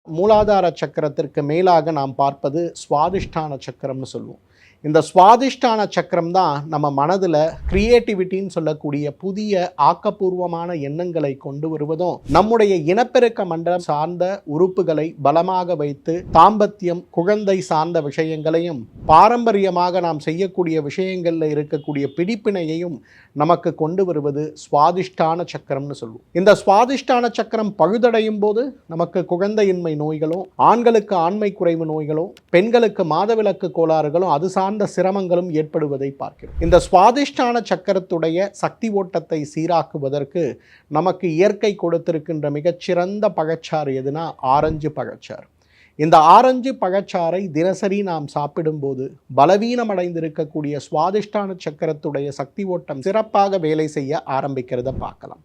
மூலாதார சக்கரத்திற்கு மேலாக நாம் பார்ப்பது சுவாதிஷ்டான சக்கரம்னு சொல்லுவோம். இந்த சுவாதிஷ்டான சக்கரம் தான் நம்ம மனதில் கிரியேட்டிவிட்டின்னு சொல்லக்கூடிய புதிய ஆக்கப்பூர்வமான எண்ணங்களை கொண்டு வருவதும், நம்முடைய இனப்பெருக்க மண்டலம் சார்ந்த உறுப்புகளை பலமாக வைத்து தாம்பத்தியம் குழந்தை சார்ந்த விஷயங்களையும் பாரம்பரியமாக நாம் செய்யக்கூடிய விஷயங்களில் இருக்கக்கூடிய பிடிப்பினையையும் நமக்கு கொண்டு வருவது சுவாதிஷ்டான சக்கரம்னு சொல்லுவோம். இந்த சுவாதிஷ்டான சக்கரம் பழுதடையும் போது நமக்கு குழந்தையின்மை நோய்களும், ஆண்களுக்கு ஆண்மை குறைவு நோய்களும், பெண்களுக்கு மாதவிலக்கு கோளாறுகளும், அது சார்ந்த சிரமங்களும் ஏற்படுவதை பார்க்கிறோம். இந்த சுவாதிஷ்டான சக்கரத்துடைய சக்தி ஓட்டத்தை சீராக்குவதற்கு நமக்கு இயற்கை கொடுத்திருக்கின்ற மிகச்சிறந்த பழச்சாறு எதுனா ஆரஞ்சு பழச்சாறு. இந்த ஆரஞ்சு பழச்சாறை தினசரி நாம் சாப்பிடும்போது பலவீனமடைந்திருக்கக்கூடிய சுவாதிஷ்டான சக்கரத்துடைய சக்தி ஓட்டம் சிறப்பாக வேலை செய்ய ஆரம்பிக்கிறத பார்க்கலாம்.